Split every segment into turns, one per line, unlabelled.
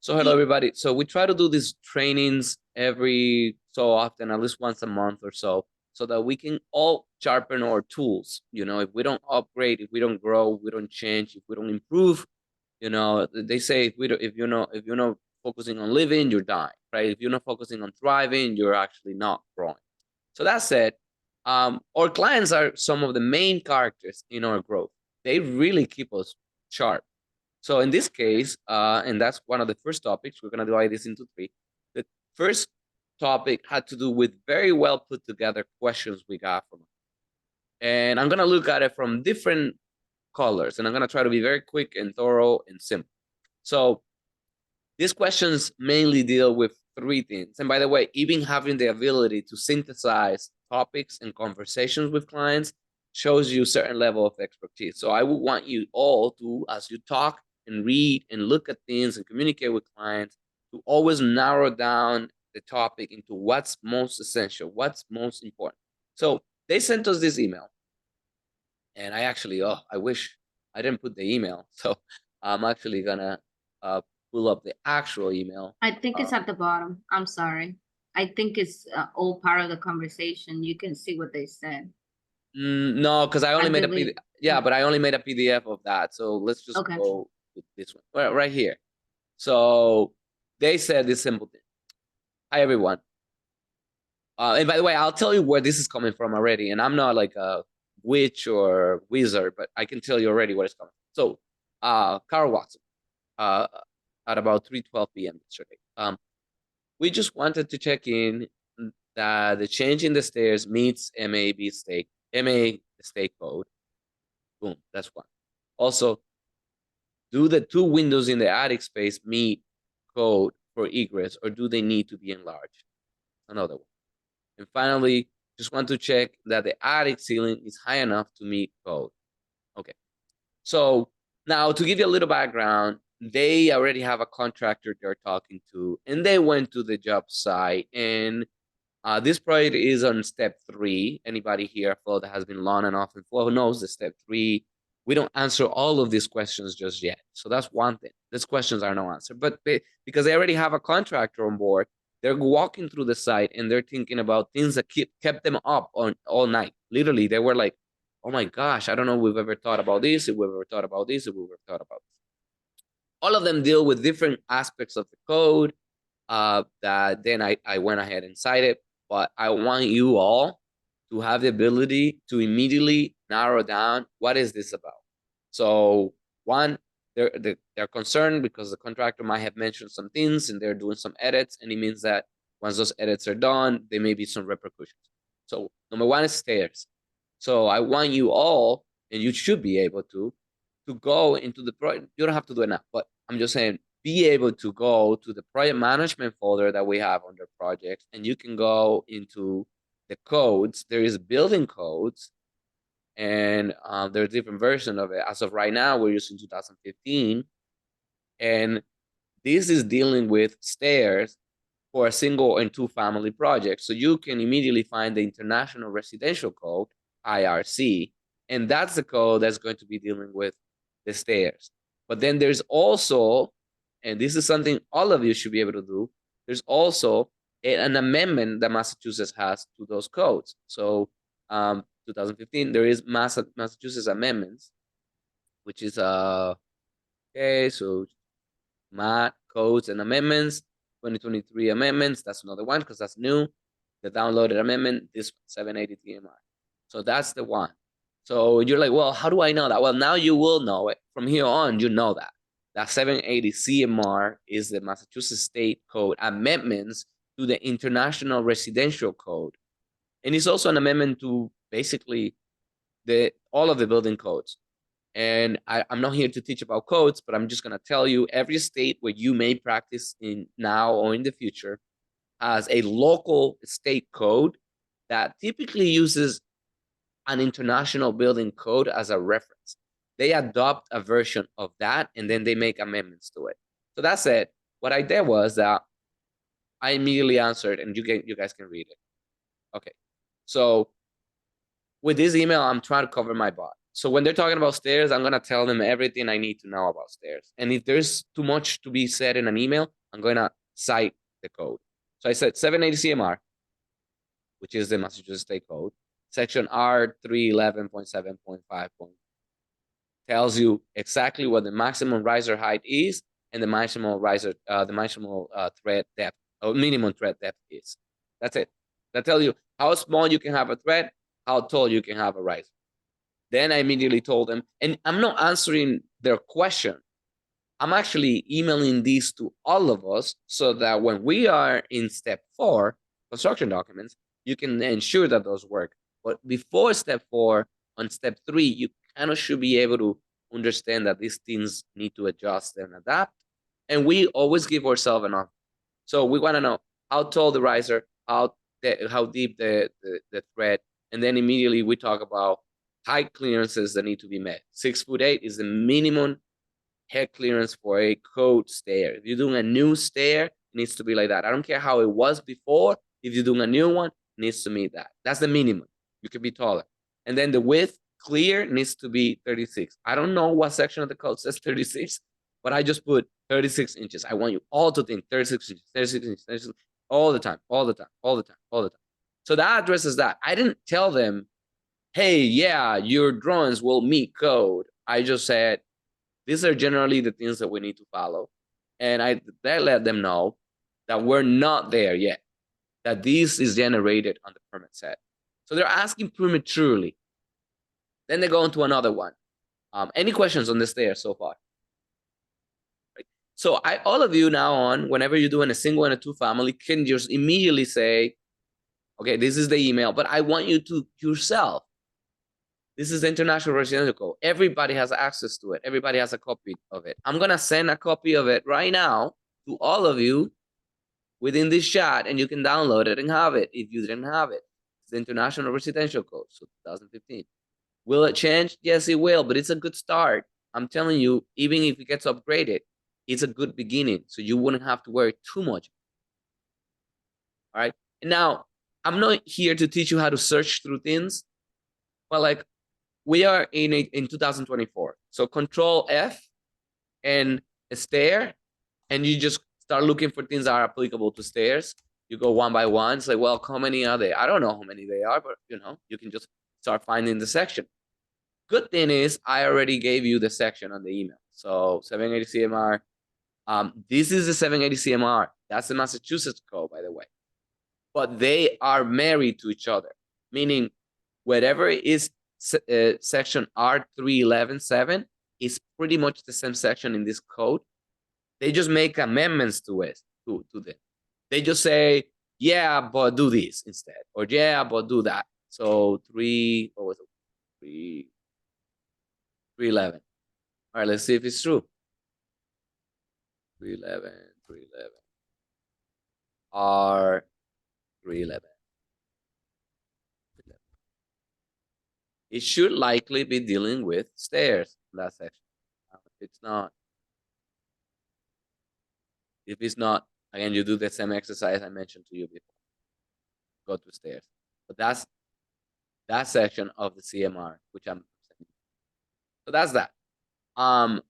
So hello everybody. So we try to do these trainings every so often, at least once a month or so that we can all sharpen our tools. You know, if we don't upgrade, if we don't grow, we don't change, if we don't improve, you know, they say if we don't, if you're not focusing on living, you're dying, right? If you're not focusing on thriving, you're actually not growing. So that said, our clients are some of the main characters in our growth. They really keep us sharp. So in this case, and that's one of the first topics, we're going to divide this into three. The first topic had to do with very well put together questions we got from them. And I'm going to look at it from different colors, and I'm going to try to be very quick and thorough and simple. So these questions mainly deal with three things. And by the way, even having the ability to synthesize topics and conversations with clients shows you a certain level of expertise. So I would want you all to, as you talk and read and look at things and communicate with clients, to always narrow down the topic into what's most essential, what's most important. So they sent us this email. And I actually, I wish I didn't put the email. So I'm actually gonna pull up the actual email.
I think it's at the bottom. I'm sorry. I think it's all part of the conversation. You can see what they said.
No, because I only
I
made a
believe.
PDF. Yeah, but I only made a PDF of that. So let's just
Okay.
go with this one. Right here. So they said this simple thing. Hi, everyone. And by the way, I'll tell you where this is coming from already. And I'm not like a witch or wizard, but I can tell you already where it's coming from. So, Carl Watson, at about 3:12 p.m. yesterday. We just wanted to check in that the change in the stairs meets MA state code. Boom, that's one. Also, do the two windows in the attic space meet code for egress, or do they need to be enlarged? Another one. And finally, just want to check that the attic ceiling is high enough to meet code. Okay. So now to give you a little background, they already have a contractor they're talking to, and they went to the job site. And this project is on step 3. Anybody here flow that has been long enough in flow knows the step 3. We don't answer all of these questions just yet. So that's one thing. These questions are no answer. But because they already have a contractor on board, they're walking through the site and they're thinking about things that kept them up on all night. Literally, they were like, oh my gosh, I don't know if we've ever thought about this, if we've ever thought about this, if we've ever thought about this. All of them deal with different aspects of the code that then I went ahead and cited. But I want you all to have the ability to immediately narrow down what is this about. So one, they're concerned because the contractor might have mentioned some things and they're doing some edits, and it means that once those edits are done, there may be some repercussions. So number one is stairs. So I want you all, and you should be able to go into the project. You don't have to do it now, but I'm just saying, be able to go to the project management folder that we have under projects, and you can go into the codes. There is building codes, and there's different version of it. As of right now, we're using 2015, and this is dealing with stairs for a single and two family project. So you can immediately find the International Residential Code, IRC, and that's the code that's going to be dealing with the stairs. But then there's also, and this is something all of you should be able to do, there's also an amendment that Massachusetts has to those codes. So 2015, there is Massachusetts amendments, which is okay, so MAT codes and amendments, 2023 amendments. That's another one because that's new. The downloaded amendment, this 780 TMR. So that's the one. So you're like, well, how do I know that? Well, now you will know it. From here on, you know that. That 780 CMR is the Massachusetts State Code amendments to the International Residential Code. And it's also an amendment to basically all of the building codes. And I'm not here to teach about codes, but I'm just going to tell you every state where you may practice in now or in the future has a local state code that typically uses an international building code as a reference. They adopt a version of that and then they make amendments to it. So that's it. What I did was that I immediately answered, and you guys can read it. Okay. So with this email, I'm trying to cover my butt. So when they're talking about stairs, I'm gonna tell them everything I need to know about stairs. And if there's too much to be said in an email, I'm gonna cite the code. So I said 780 CMR, which is the Massachusetts State Code, section R311.7.5 tells you exactly what the maximum riser height is and the maximum riser, thread depth, or minimum thread depth is. That's it. That tells you how small you can have a thread, how tall you can have a riser. Then I immediately told them, and I'm not answering their question. I'm actually emailing these to all of us so that when we are in step 4, construction documents, you can ensure that those work. But before step 4, on step 3, you kind of should be able to understand that these things need to adjust and adapt. And we always give ourselves an answer. So we want to know how tall the riser, how deep the thread, and then immediately we talk about height clearances that need to be met. 6'8" is the minimum head clearance for a code stair. If you're doing a new stair, it needs to be like that. I don't care how it was before. If you're doing a new one, it needs to meet that. That's the minimum. You could be taller. And then the width clear needs to be 36. I don't know what section of the code says 36, but I just put 36 inches. I want you all to think 36 inches, 36 inches, 36, all the time, all the time, all the time, all the time. So that addresses that. I didn't tell them, hey, yeah, your drawings will meet code. I just said, these are generally the things that we need to follow. And I let them know that we're not there yet, that this is generated on the permit set. So they're asking prematurely. Then they go into another one. Any questions on this there so far? Right. So all of you now on, whenever you're doing a single and a 2 family, can just immediately say, okay, this is the email, but I want you to yourself. This is the International Residential Code. Everybody has access to it. Everybody has a copy of it. I'm going to send a copy of it right now to all of you within this chat, and you can download it and have it if you didn't have it. It's the International Residential Code, so 2015. Will it change? Yes, it will, but it's a good start. I'm telling you, even if it gets upgraded, it's a good beginning, so you wouldn't have to worry too much. All right? And now, I'm not here to teach you how to search through things, but like, we are in 2024. So Control F and a stair, and you just start looking for things that are applicable to stairs. You go one by one. It's like, well, how many are they? I don't know how many they are, but you can just start finding the section. Good thing is I already gave you the section on the email. So 780 CMR. This is the 780 CMR. That's the Massachusetts code, by the way. But they are married to each other, meaning whatever is section R3117 is pretty much the same section in this code. They just make amendments to it, to them. They just say, yeah, but do this instead, or yeah, but do that. So 311. All right, let's see if it's true. 311, 311. R311. It should likely be dealing with stairs in that section. If it's not, again, you do the same exercise I mentioned to you before. Go to stairs. But that's that section of the CMR, which I'm saying. So that's that. And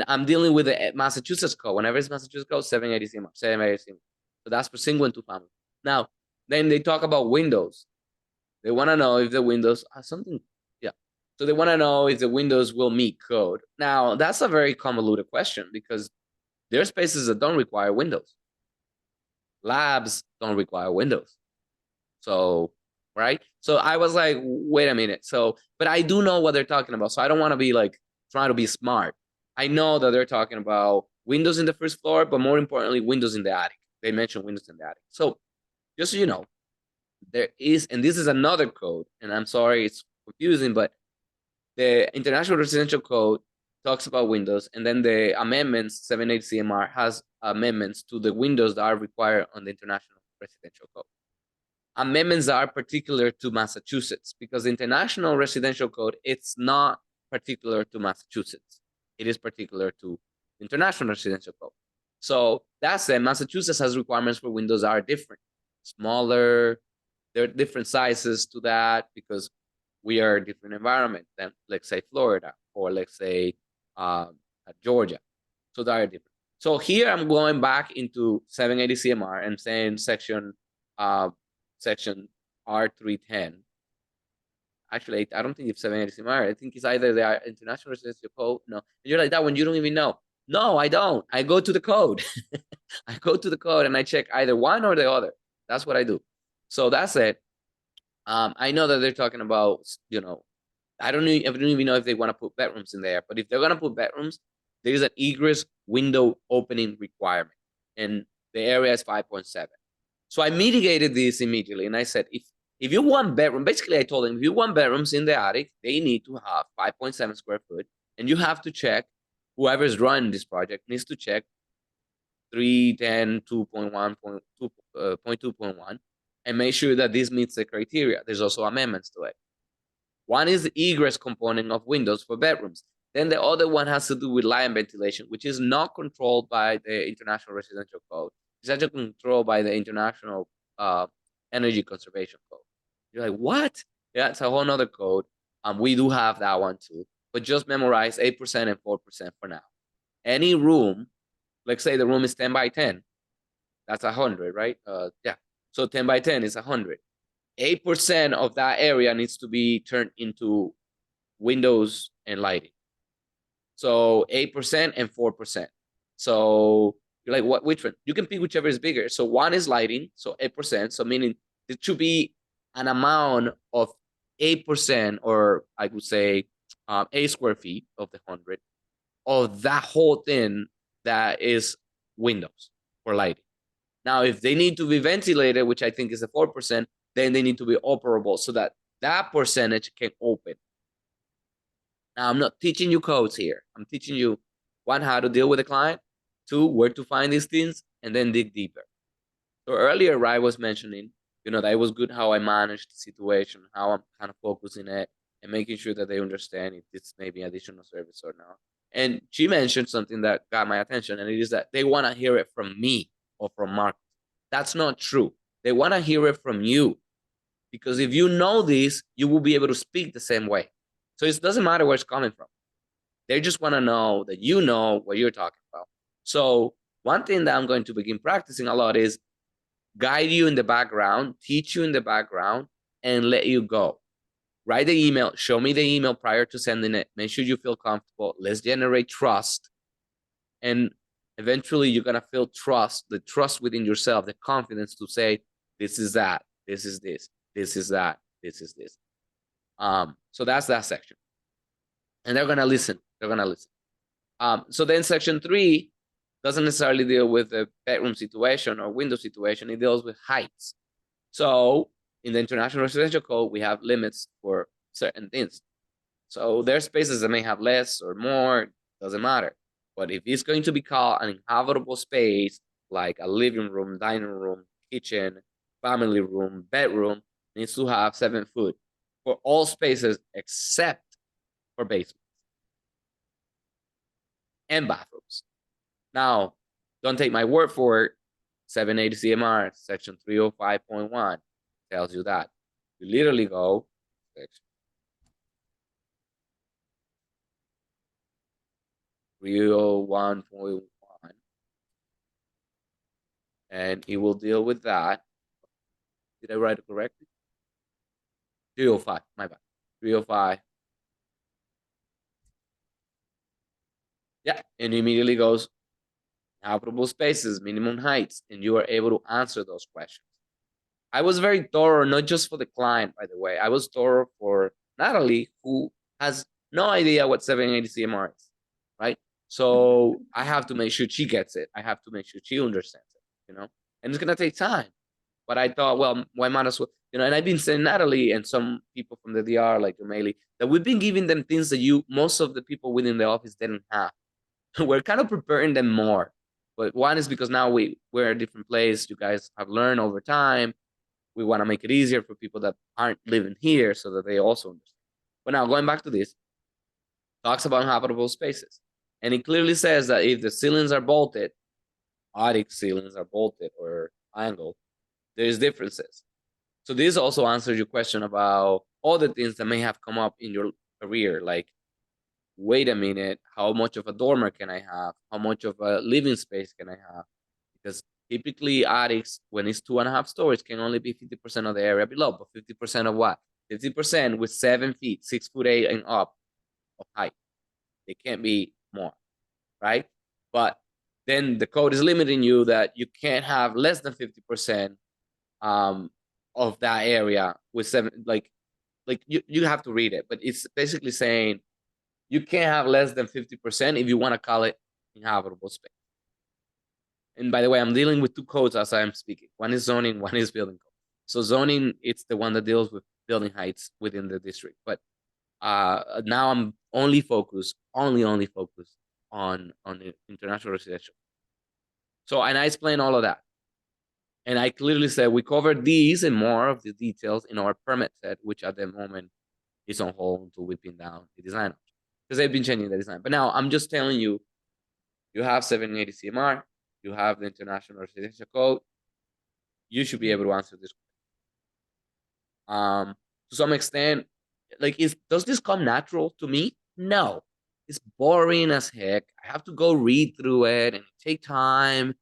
I'm dealing with the Massachusetts code. Whenever it's Massachusetts code, 780 CMR, 780 CMR. So that's for single and 2 family. Now, then they talk about windows. They want to know if the windows are something. Yeah. So they want to know if the windows will meet code. Now, that's a very convoluted question because there are spaces that don't require windows. Labs don't require windows. So, right? So I was like, wait a minute. So, but I do know what they're talking about. So I don't want to be like trying to be smart. I know that they're talking about windows in the first floor, but more importantly, windows in the attic. They mentioned windows in the attic. So just so you know, there is, and this is another code, and I'm sorry it's confusing, but the International Residential Code talks about windows, and then the amendments, 780 CMR has amendments to the windows that are required on the International Residential Code. Amendments are particular to Massachusetts because the International Residential Code, it's not particular to Massachusetts. It is particular to the International Residential Code. So that said, Massachusetts has requirements for windows that are different, smaller. There are different sizes to that because we are a different environment than, let's say, Florida, or let's say Georgia. So they are different. So here I'm going back into 780 CMR and saying section R310. Actually, I don't think it's 780 CMR. I think it's either the International Residential Code. No, and you're like that when you don't even know. No, I don't. I go to the code. I go to the code and I check either one or the other. That's what I do. So that's it. I know that they're talking about, I don't even know if they want to put bedrooms in there, but if they're going to put bedrooms, there is an egress window opening requirement, and the area is 5.7. So I mitigated this immediately, and I said, if you want bedroom, basically I told them, if you want bedrooms in the attic, they need to have 5.7 square foot, and you have to check, whoever's running this project needs to check 310, 2.1, and make sure that this meets the criteria. There's also amendments to it. One is the egress component of windows for bedrooms. Then the other one has to do with light and ventilation, which is not controlled by the International Residential Code. It's actually controlled by the International Energy Conservation Code. You're like, what? Yeah, it's a whole other code. We do have that one too, but just memorize 8% and 4% for now. Any room, let's say the room is 10 by 10, that's 100, right? Yeah. So 10 by 10 is 100. 8% of that area needs to be turned into windows and lighting. So 8% and 4%. So you're like, what? Which one? You can pick whichever is bigger. So one is lighting, so 8%. So meaning it should be an amount of 8%, or I would say 8 square feet of the 100 of that whole thing that is windows for lighting. Now, if they need to be ventilated, which I think is a 4%, then they need to be operable so that that percentage can open. Now, I'm not teaching you codes here. I'm teaching you, one, how to deal with a client, two, where to find these things, and then dig deeper. So earlier, Rai was mentioning, that it was good how I managed the situation, how I'm kind of focusing it and making sure that they understand if it's maybe additional service or not. And she mentioned something that got my attention, and it is that they want to hear it from me or from Marcus. That's not true. They want to hear it from you, because if you know this, you will be able to speak the same way. So it doesn't matter where it's coming from. They just want to know that you know what you're talking about. So one thing that I'm going to begin practicing a lot is guide you in the background, teach you in the background, and let you go. Write the email, show me the email prior to sending it. Make sure you feel comfortable. Let's generate trust. And eventually you're going to feel trust, the trust within yourself, the confidence to say, this is that, this is this, this is that, this is this. So that's that section. And they're going to listen. They're going to listen. So then section 3 doesn't necessarily deal with the bedroom situation or window situation. It deals with heights. So in the International Residential Code, we have limits for certain things. So there are spaces that may have less or more, doesn't matter. But if it's going to be called an inhabitable space, like a living room, dining room, kitchen, family room, bedroom, it needs to have 7 foot for all spaces except for basements and bathrooms. Now, don't take my word for it. 780 CMR, section 305.1 tells you that. You literally go, section 301.1, and it will deal with that. Did I write it correctly? 305, my bad. 305. Yeah, and it immediately goes habitable spaces, minimum heights, and you are able to answer those questions. I was very thorough, not just for the client, by the way. I was thorough for Natalie, who has no idea what 780 CMR is, right? So I have to make sure she gets it. I have to make sure she understands it, and it's going to take time. But I thought, well, why might as well, and I've been saying Natalie and some people from the DR, like O'Malley, that we've been giving them things that most of the people within the office didn't have. We're kind of preparing them more. But one is because now we're a different place. You guys have learned over time. We want to make it easier for people that aren't living here so that they also understand. But now going back to this, talks about habitable spaces. And it clearly says that if the ceilings are bolted, attic ceilings are bolted or angled, there's differences. So this also answers your question about, other things that may have come up in your career, like, wait a minute, how much of a dormer can I have? How much of a living space can I have? Because typically attics, when it's 2.5 stories, can only be 50% of the area below, but 50% of what? 50% with 7 feet, 6'8" and up of height. It can't be more, right? But then the code is limiting you that you can't have less than 50% of that area with 7, like you have to read it, but it's basically saying you can't have less than 50% if you want to call it inhabitable space. And by the way, I'm dealing with two codes as I'm speaking. One is zoning, one is building code. So zoning, it's the one that deals with building heights within the district. But now I'm only focused on the international residential. So, and I explain all of that. And I clearly said we covered these and more of the details in our permit set, which at the moment is on hold until we pin down the design option. Because they've been changing the design. But now I'm just telling you, you have 780 CMR, you have the International Residential Code, you should be able to answer this. To some extent, like, does this come natural to me? No. It's boring as heck. I have to go read through it and take time,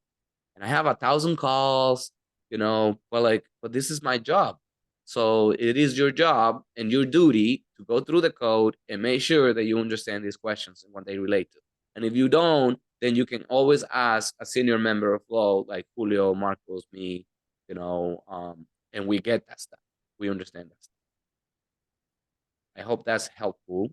and I have 1,000 calls, but this is my job. So it is your job and your duty to go through the code and make sure that you understand these questions and what they relate to. And if you don't, then you can always ask a senior member of law like Julio, Marcos, me, and we get that stuff. We understand that stuff. I hope that's helpful.